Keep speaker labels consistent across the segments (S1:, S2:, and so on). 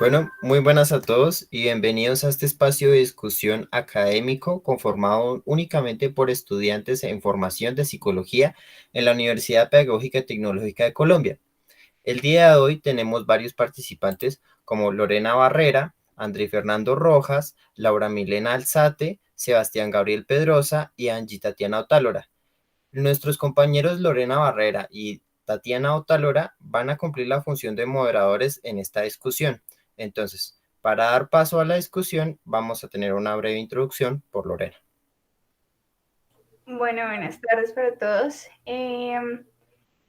S1: Bueno, muy buenas a todos y bienvenidos a este espacio de discusión académico conformado únicamente por estudiantes en formación de psicología en la Universidad Pedagógica y Tecnológica de Colombia. El día de hoy tenemos varios participantes como Lorena Barrera, André Fernando Rojas, Laura Milena Alzate, Sebastián Gabriel Pedrosa y Angie Tatiana Otálora. Nuestros compañeros Lorena Barrera y Tatiana Otalora van a cumplir la función de moderadores en esta discusión. Entonces, para dar paso a la discusión, vamos a tener una breve introducción por Lorena.
S2: Bueno, buenas tardes para todos. Quiero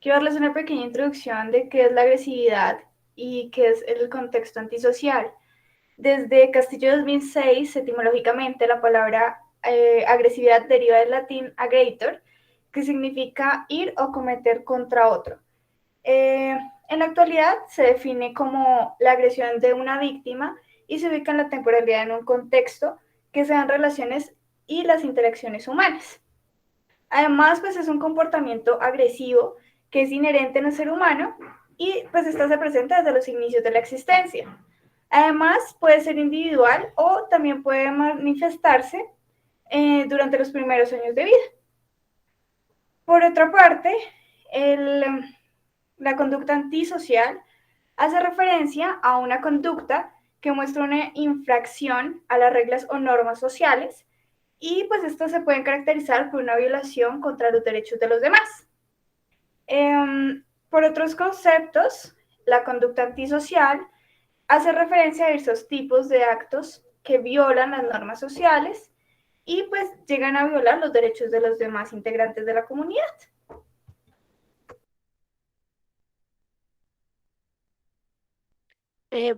S2: darles una pequeña introducción de qué es la agresividad y qué es el contexto antisocial. Desde Castillo 2006, etimológicamente, la palabra agresividad deriva del latín aggreditor, que significa ir o cometer contra otro. En la actualidad se define como la agresión de una víctima y se ubica en la temporalidad en un contexto que sean relaciones y las interacciones humanas. Además, pues es un comportamiento agresivo que es inherente en el ser humano y pues esto se presenta desde los inicios de la existencia. Además, puede ser individual o también puede manifestarse durante los primeros años de vida. Por otra parte, el, la conducta antisocial hace referencia a una conducta que muestra una infracción a las reglas o normas sociales y pues estos se pueden caracterizar por una violación contra los derechos de los demás. Por otros conceptos, la conducta antisocial hace referencia a esos tipos de actos que violan las normas sociales y pues llegan a violar los derechos de los demás integrantes de la comunidad.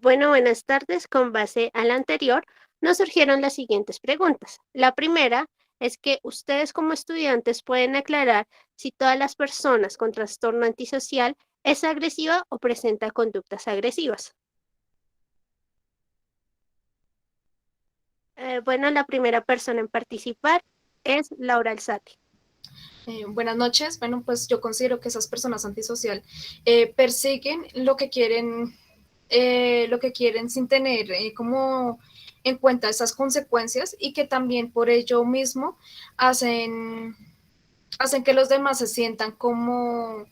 S3: Bueno, buenas tardes. Con base a la anterior, nos surgieron las siguientes preguntas. La primera es que ustedes como estudiantes pueden aclarar si todas las personas con trastorno antisocial es agresiva o presenta conductas agresivas. Bueno, la primera persona en participar es Laura Alzate.
S4: Buenas noches. Bueno, pues yo considero que esas personas antisocial persiguen lo que quieren sin tener como en cuenta esas consecuencias y que también por ello mismo hacen, hacen que los demás se sientan como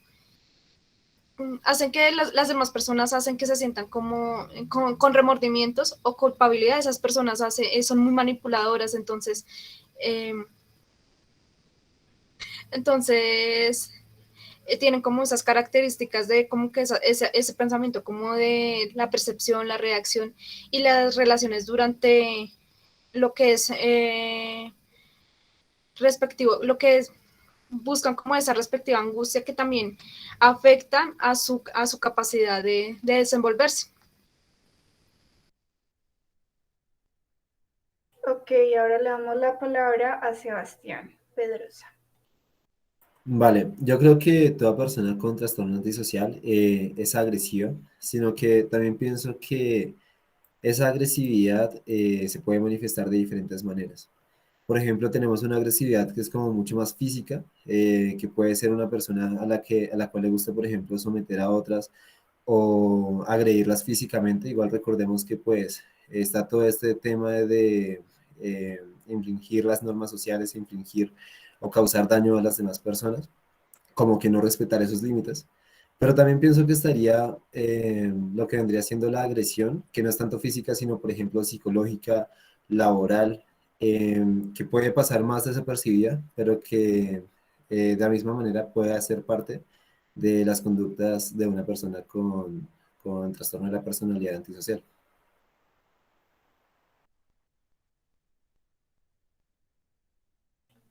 S4: hacen que las demás personas hacen que se sientan como con remordimientos o culpabilidad. Esas personas son muy manipuladoras, eh, entonces tienen como esas características de como que ese pensamiento como de la percepción, la reacción y las relaciones durante lo que es respectivo, lo que es, buscan como esa respectiva angustia que también afecta a su capacidad de desenvolverse.
S2: Ok, ahora le damos la palabra a Sebastián Pedrosa.
S5: Vale, yo creo que toda persona con trastorno antisocial es agresiva, sino que también pienso que esa agresividad se puede manifestar de diferentes maneras. Por ejemplo, tenemos una agresividad que es como mucho más física, que puede ser una persona a la cual le gusta, por ejemplo, someter a otras o agredirlas físicamente. Igual recordemos que pues está todo este tema de infringir las normas sociales, infringir o causar daño a las demás personas, como que no respetar esos límites. Pero también pienso que estaría lo que vendría siendo la agresión, que no es tanto física, sino por ejemplo psicológica, laboral, que puede pasar más desapercibida, pero que de la misma manera puede hacer parte de las conductas de una persona con trastorno de la personalidad antisocial.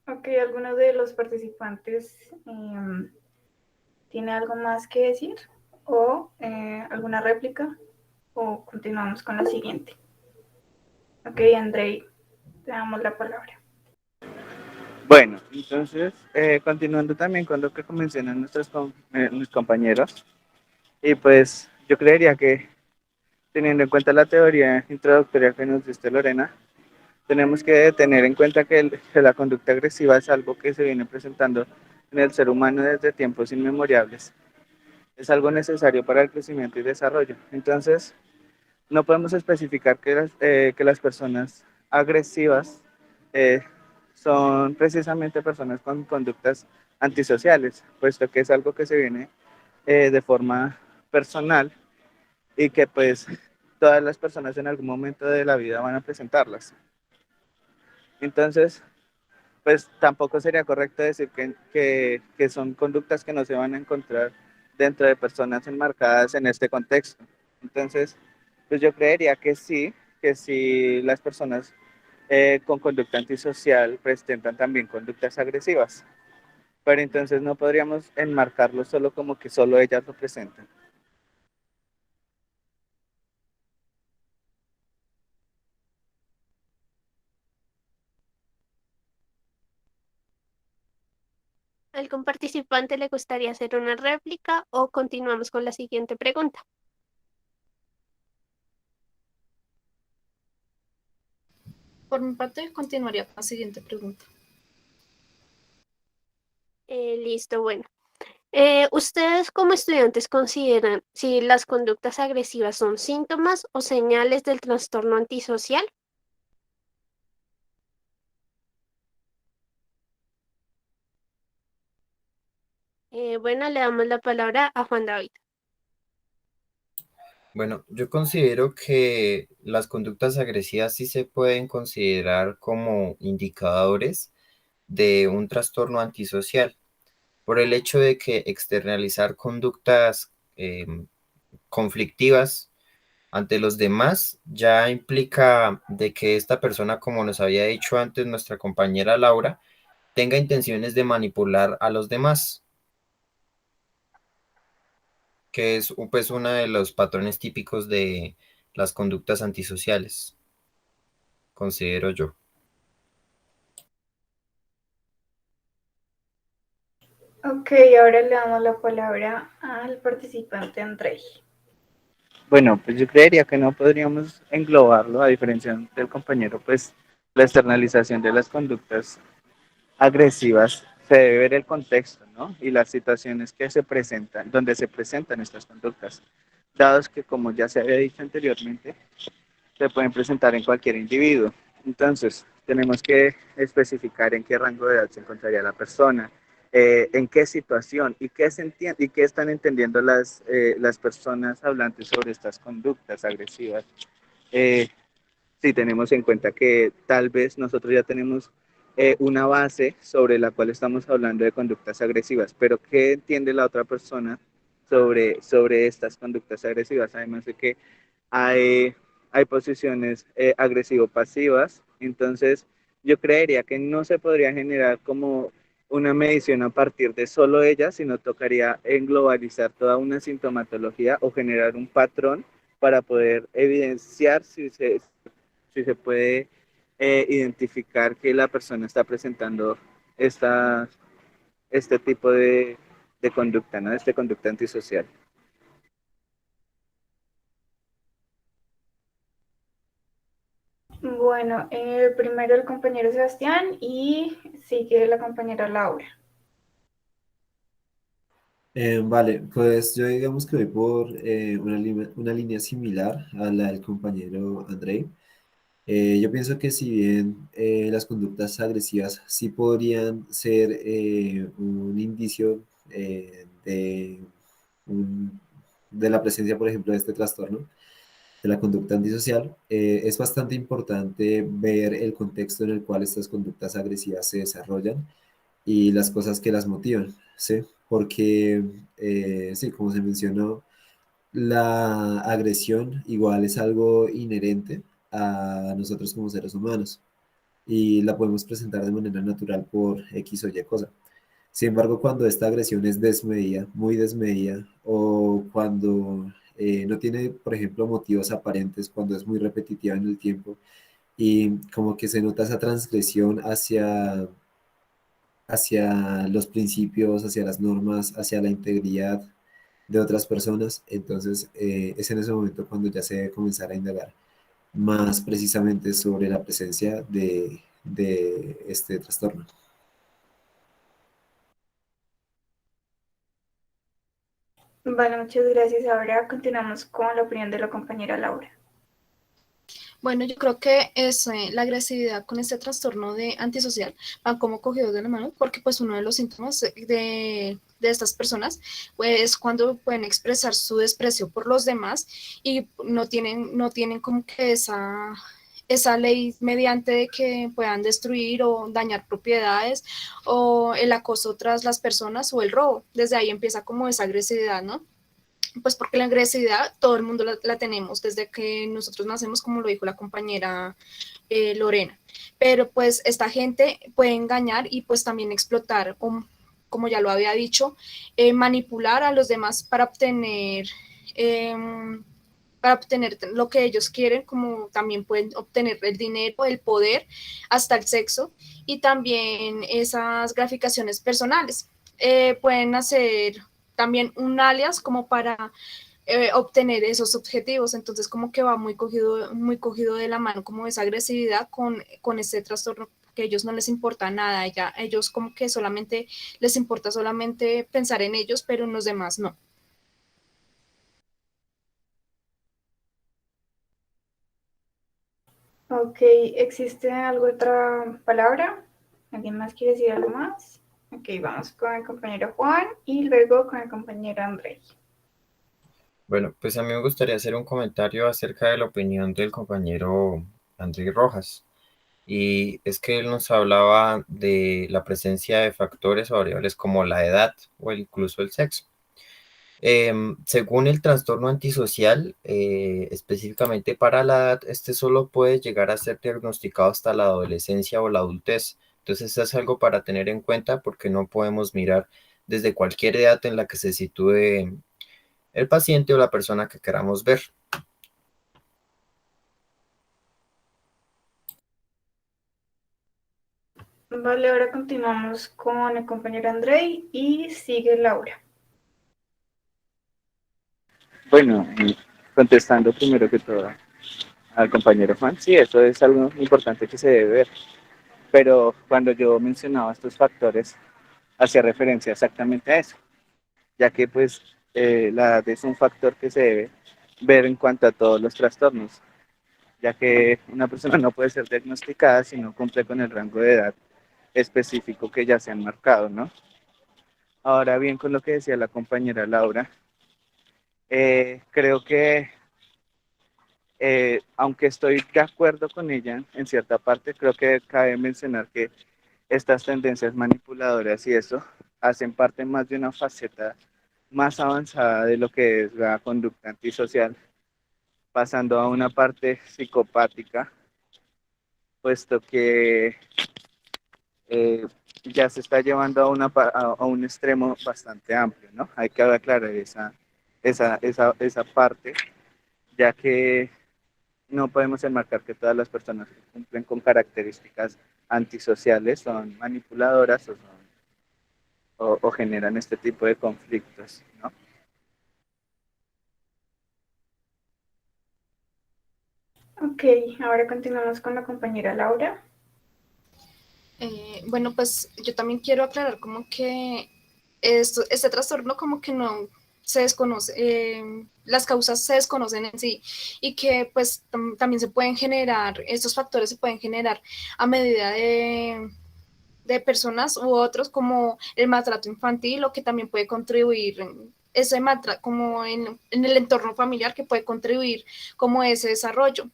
S2: Ok, ¿alguno de los participantes tiene algo más que decir? ¿O alguna réplica? ¿O continuamos con la siguiente? Ok, Andrei, te damos la palabra.
S6: Bueno, entonces, continuando también con lo que mencionan mis compañeros, y pues yo creería que teniendo en cuenta la teoría introductoria que nos diste Lorena, tenemos que tener en cuenta que la conducta agresiva es algo que se viene presentando en el ser humano desde tiempos inmemoriales. Es algo necesario para el crecimiento y desarrollo. Entonces, no podemos especificar que las personas agresivas eh, son precisamente personas con conductas antisociales, puesto que es algo que se viene de forma personal y que pues todas las personas en algún momento de la vida van a presentarlas. Entonces, pues tampoco sería correcto decir que son conductas que no se van a encontrar dentro de personas enmarcadas en este contexto. Entonces, pues yo creería que sí las personas con conducta antisocial presentan también conductas agresivas, pero entonces no podríamos enmarcarlo solo como que solo ellas lo presentan.
S3: ¿A algún participante le gustaría hacer una réplica o continuamos con la siguiente pregunta?
S4: Por mi parte, continuaría con la siguiente pregunta.
S3: Listo, bueno. ¿Ustedes como estudiantes consideran si las conductas agresivas son síntomas o señales del trastorno antisocial? Bueno, le damos la palabra a Juan David.
S1: Bueno, yo considero que las conductas agresivas sí se pueden considerar como indicadores de un trastorno antisocial, por el hecho de que externalizar conductas conflictivas ante los demás ya implica de que esta persona, como nos había dicho antes nuestra compañera Laura, tenga intenciones de manipular a los demás, que es pues uno de los patrones típicos de las conductas antisociales, considero yo.
S2: Ok, ahora le damos la palabra al participante Andrei.
S6: Bueno, pues yo creería que no podríamos englobarlo, a diferencia del compañero, pues la externalización de las conductas agresivas se debe ver el contexto, ¿no? Y las situaciones que se presentan, donde se presentan estas conductas, dados que, como ya se había dicho anteriormente, se pueden presentar en cualquier individuo. Entonces, tenemos que especificar en qué rango de edad se encontraría la persona, en qué situación y qué, y qué están entendiendo las personas hablantes sobre estas conductas agresivas. Eh, si tenemos en cuenta que tal vez nosotros ya tenemos una base sobre la cual estamos hablando de conductas agresivas, pero ¿qué entiende la otra persona sobre estas conductas agresivas? Además de que hay, hay posiciones agresivo-pasivas, entonces yo creería que no se podría generar como una medición a partir de solo ellas, sino tocaría englobalizar toda una sintomatología o generar un patrón para poder evidenciar si se puede identificar que la persona está presentando esta, este tipo de conducta, ¿no? Este conducta antisocial.
S2: Bueno, primero el compañero Sebastián y sigue la compañera Laura.
S5: Vale, pues yo digamos que voy por una línea similar a la del compañero Andrei. Yo pienso que si bien las conductas agresivas sí podrían ser un indicio de la presencia, por ejemplo, de este trastorno, de la conducta antisocial, es bastante importante ver el contexto en el cual estas conductas agresivas se desarrollan y las cosas que las motivan, ¿sí? Porque, sí, como se mencionó, la agresión igual es algo inherente a nosotros como seres humanos y la podemos presentar de manera natural por X o Y cosa. Sin embargo, cuando esta agresión es desmedida, muy desmedida, o cuando no tiene, por ejemplo, motivos aparentes, cuando es muy repetitiva en el tiempo y como que se nota esa transgresión hacia los principios, hacia las normas, hacia la integridad de otras personas, entonces es en ese momento cuando ya se debe comenzar a indagar más precisamente sobre la presencia de este trastorno.
S2: Vale, muchas gracias. Ahora continuamos con la opinión de la compañera Laura.
S4: Bueno, yo creo que es la agresividad con este trastorno de antisocial van como cogidos de la mano, porque pues uno de los síntomas de estas personas pues, es cuando pueden expresar su desprecio por los demás y no tienen como que esa ley mediante de que puedan destruir o dañar propiedades o el acoso tras las personas o el robo. Desde ahí empieza como esa agresividad, ¿no? Pues porque la agresividad todo el mundo la tenemos desde que nosotros nacemos, como lo dijo la compañera Lorena. Pero pues esta gente puede engañar y pues también explotar, como ya lo había dicho, manipular a los demás eh, para obtener lo que ellos quieren, como también pueden obtener el dinero, el poder, hasta el sexo y también esas graficaciones personales. Pueden hacer también un alias como para obtener esos objetivos. Entonces como que va muy cogido de la mano como esa agresividad con ese trastorno que a ellos no les importa nada, ya ellos como que solamente les importa solamente pensar en ellos, pero en los demás no.
S2: Ok, ¿existe alguna otra palabra? ¿Alguien más quiere decir algo más? Ok, vamos con el compañero Juan y luego con el compañero André.
S1: Bueno, pues a mí me gustaría hacer un comentario acerca de la opinión del compañero Andrés Rojas. Y es que él nos hablaba de la presencia de factores o variables como la edad o incluso el sexo. Según el trastorno antisocial, específicamente para la edad, este solo puede llegar a ser diagnosticado hasta la adolescencia o la adultez. Entonces es algo para tener en cuenta porque no podemos mirar desde cualquier edad en la que se sitúe el paciente o la persona que queramos ver.
S2: Vale, ahora continuamos con el compañero André y sigue Laura.
S6: Bueno, contestando primero que todo al compañero Juan, sí, eso es algo importante que se debe ver, pero cuando yo mencionaba estos factores, hacía referencia exactamente a eso, ya que pues la edad es un factor que se debe ver en cuanto a todos los trastornos, ya que una persona no puede ser diagnosticada si no cumple con el rango de edad específico que ya se han marcado, ¿no? Ahora bien, con lo que decía la compañera Laura, creo que aunque estoy de acuerdo con ella en cierta parte, creo que cabe mencionar que estas tendencias manipuladoras y eso hacen parte más de una faceta más avanzada de lo que es la conducta antisocial, pasando a una parte psicopática, puesto que eh, ya se está llevando a un extremo bastante amplio, ¿no? Hay que aclarar esa parte, ya que no podemos enmarcar que todas las personas que cumplen con características antisociales son manipuladoras o generan este tipo de conflictos, ¿no?
S2: Ok, ahora continuamos con la compañera Laura.
S4: Bueno, pues yo también quiero aclarar como que este trastorno como que no se desconoce, las causas se desconocen en sí y que pues también se pueden generar, estos factores se pueden generar a medida de personas u otros como el maltrato infantil o que también puede contribuir ese maltrato como en el entorno familiar que puede contribuir como ese desarrollo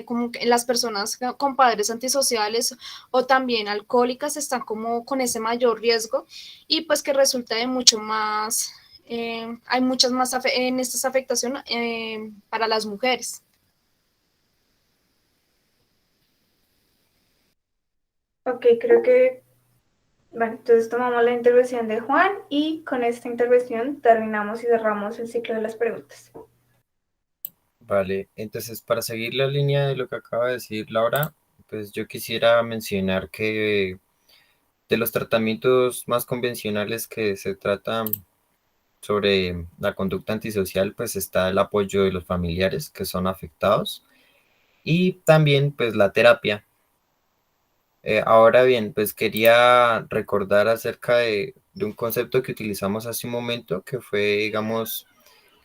S4: como que las personas con padres antisociales o también alcohólicas están como con ese mayor riesgo y pues que resulta de mucho más, hay muchas más en estas afectaciones para las mujeres.
S2: Ok, creo que, bueno, entonces tomamos la intervención de Juan y con esta intervención terminamos y cerramos el ciclo de las preguntas.
S1: Vale, entonces para seguir la línea de lo que acaba de decir Laura, pues yo quisiera mencionar que de los tratamientos más convencionales que se tratan sobre la conducta antisocial, pues está el apoyo de los familiares que son afectados y también pues la terapia. Ahora bien, pues quería recordar acerca de un concepto que utilizamos hace un momento, que fue, digamos,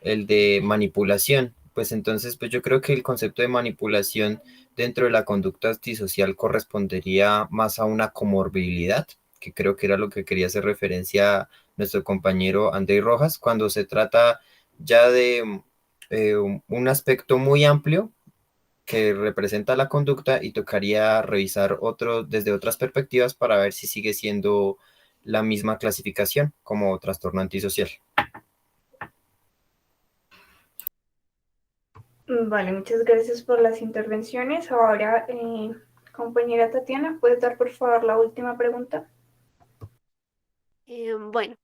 S1: el de manipulación. pues entonces, pues yo creo que el concepto de manipulación dentro de la conducta antisocial correspondería más a una comorbilidad, que creo que era lo que quería hacer referencia nuestro compañero Andrés Rojas, cuando se trata ya de un aspecto muy amplio que representa la conducta y tocaría revisar otro desde otras perspectivas para ver si sigue siendo la misma clasificación como trastorno antisocial.
S2: Vale, muchas gracias por las intervenciones. Ahora, compañera Tatiana, ¿puedes dar por favor la última pregunta?
S3: Bueno,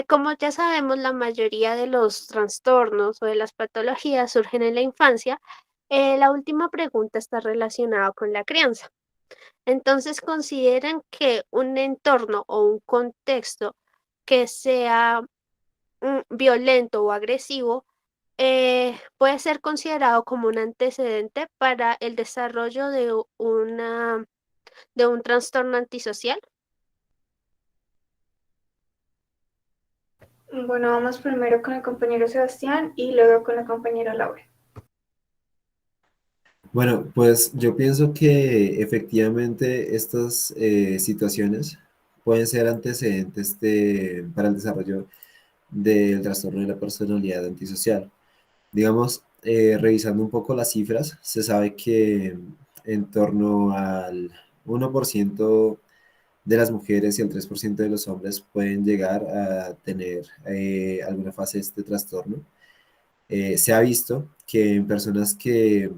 S3: como ya sabemos, la mayoría de los trastornos o de las patologías surgen en la infancia. La última pregunta está relacionada con la crianza. Entonces, ¿consideran que un entorno o un contexto que sea violento o agresivo puede ser considerado como un antecedente para el desarrollo de un trastorno antisocial?
S2: Bueno, vamos primero con el compañero Sebastián y luego con la compañera Laura.
S5: Bueno, pues yo pienso que efectivamente estas situaciones pueden ser antecedentes para el desarrollo del trastorno de la personalidad antisocial. Digamos, revisando un poco las cifras, se sabe que en torno al 1% de las mujeres y el 3% de los hombres pueden llegar a tener alguna fase de este trastorno. Se ha visto que en personas que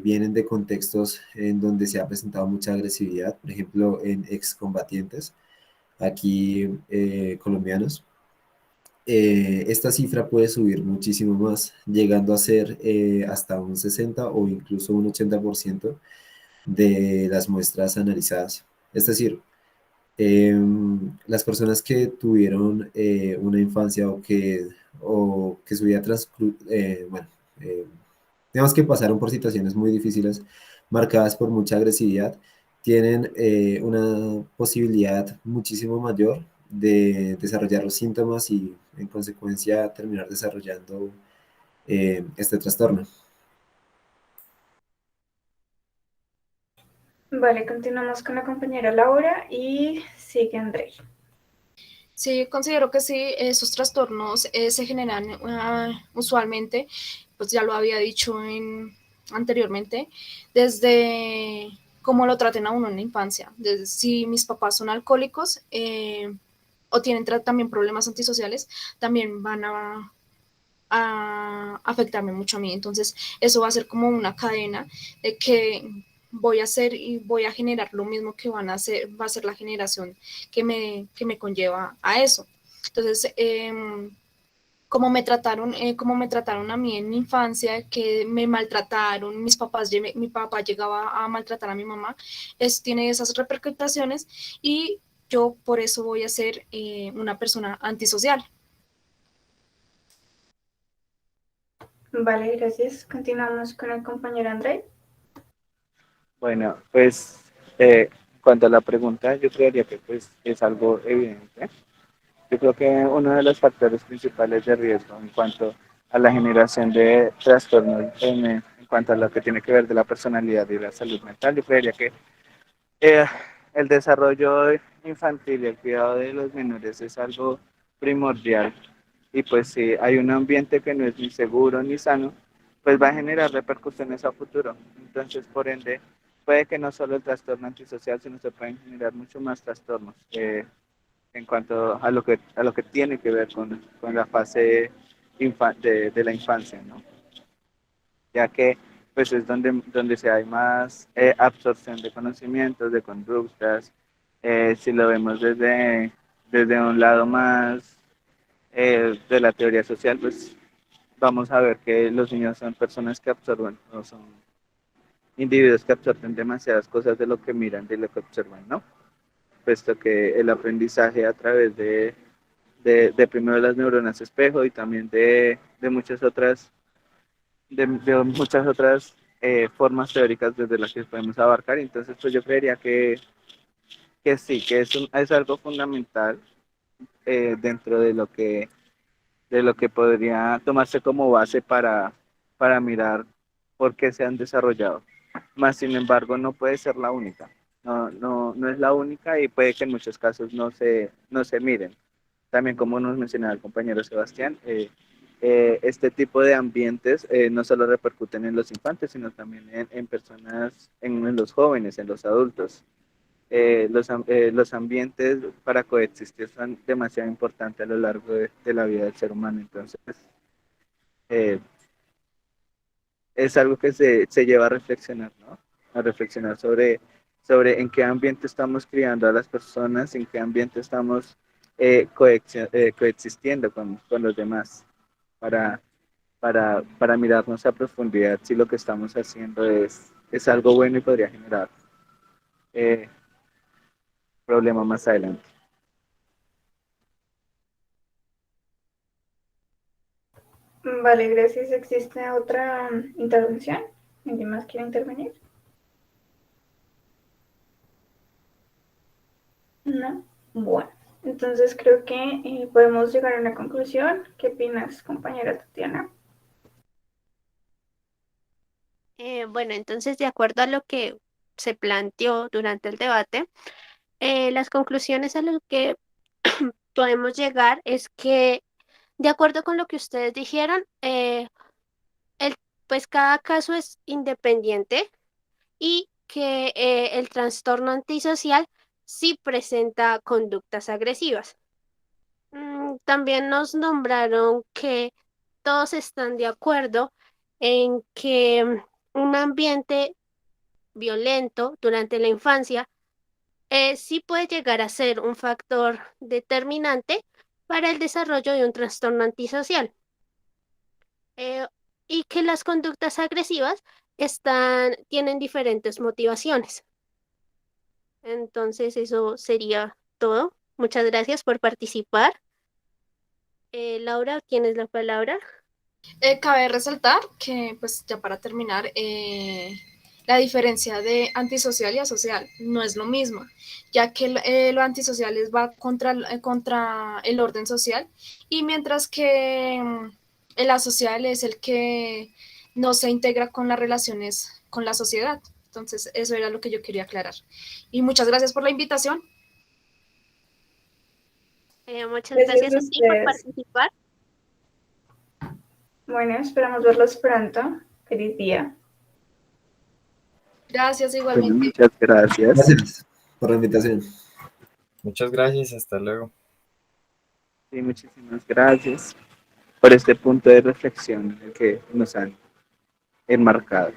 S5: vienen de contextos en donde se ha presentado mucha agresividad, por ejemplo, en excombatientes aquí colombianos, esta cifra puede subir muchísimo más, llegando a ser hasta un 60 o incluso un 80% de las muestras analizadas. Es decir, las personas que tuvieron una infancia o que su vida bueno, eh, digamos que pasaron por situaciones muy difíciles, marcadas por mucha agresividad, tienen una posibilidad muchísimo mayor de desarrollar los síntomas y en consecuencia terminar desarrollando este trastorno.
S2: Vale, continuamos con la compañera Laura y sigue André.
S4: Sí, considero que sí, esos trastornos se generan usualmente, pues ya lo había dicho anteriormente, desde cómo lo traten a uno en la infancia. Desde, si mis papás son alcohólicos o tienen también problemas antisociales, también van a afectarme mucho a mí. Entonces, eso va a ser como una cadena de que voy a hacer y voy a generar lo mismo que van a hacer, va a ser la generación que me conlleva a eso. Entonces, como me trataron a mí en mi infancia, que me maltrataron, mi papá llegaba a maltratar a mi mamá, tiene esas repercusiones y yo por eso voy a ser una persona antisocial.
S2: Vale, gracias. Continuamos con el compañero André.
S6: Bueno, pues en cuanto a la pregunta, yo creería que pues es algo evidente. Yo creo que uno de los factores principales de riesgo en cuanto a la generación de trastornos en cuanto a lo que tiene que ver de la personalidad y la salud mental, yo creería que eh, el desarrollo infantil y el cuidado de los menores es algo primordial. Y pues si hay un ambiente que no es ni seguro ni sano, pues va a generar repercusiones a futuro. Entonces, por ende, puede que no solo el trastorno antisocial, sino se pueden generar mucho más trastornos en cuanto a lo que tiene que ver con la fase de la infancia, ¿no? Ya que pues es donde se hay más absorción de conocimientos, de conductas. Si lo vemos desde un lado más de la teoría social, pues vamos a ver que los niños son personas que absorben, o son individuos que absorben demasiadas cosas de lo que miran, de lo que observan, ¿no? Puesto que el aprendizaje a través de primero las neuronas espejo y también de muchas otras formas teóricas desde las que podemos abarcar. Entonces, pues yo creería que sí, que es algo fundamental dentro de lo que podría tomarse como base para mirar por qué se han desarrollado. Más sin embargo, no puede ser la única. No es la única y puede que en muchos casos no se miren. También como nos mencionaba el compañero Sebastián, este tipo de ambientes no solo repercuten en los infantes, sino también en personas, en los jóvenes, en los adultos. Los ambientes para coexistir son demasiado importantes a lo largo de la vida del ser humano. Entonces, eh, es algo que se lleva a reflexionar, ¿no? A reflexionar sobre en qué ambiente estamos criando a las personas, en qué ambiente estamos coexistiendo con los demás, para, para mirarnos a profundidad si lo que estamos haciendo es algo bueno y podría generar eh, problemas más adelante.
S2: Vale, gracias. ¿Existe otra intervención? ¿Alguien más quiere intervenir? No. Bueno, entonces creo que podemos llegar a una conclusión. ¿Qué opinas, compañera Tatiana?
S3: Bueno, entonces, de acuerdo a lo que se planteó durante el debate, las conclusiones a las que podemos llegar es que, de acuerdo con lo que ustedes dijeron, el, pues cada caso es independiente y que el trastorno antisocial sí presenta conductas agresivas. También nos nombraron que todos están de acuerdo en que un ambiente violento durante la infancia sí puede llegar a ser un factor determinante para el desarrollo de un trastorno antisocial, eh, y que las conductas agresivas tienen diferentes motivaciones. Entonces, eso sería todo. Muchas gracias por participar. Laura, ¿tienes la palabra?
S4: Cabe resaltar que, pues ya para terminar, la diferencia de antisocial y asocial no es lo mismo, ya que lo antisocial va contra el orden social, y mientras que el asocial es el que no se integra con las relaciones con la sociedad. Entonces, eso era lo que yo quería aclarar. Y muchas gracias por la invitación.
S3: Muchas
S2: Gracias
S3: gracias
S2: a
S3: a ti por
S2: ustedes.
S3: participar.
S2: Bueno, esperamos verlos pronto. Feliz día.
S4: Gracias
S6: Bueno,
S4: igualmente.
S6: muchas gracias.
S5: Gracias por la invitación.
S1: Muchas gracias, hasta luego.
S6: Sí, muchísimas gracias por este punto de reflexión en el que nos han enmarcado.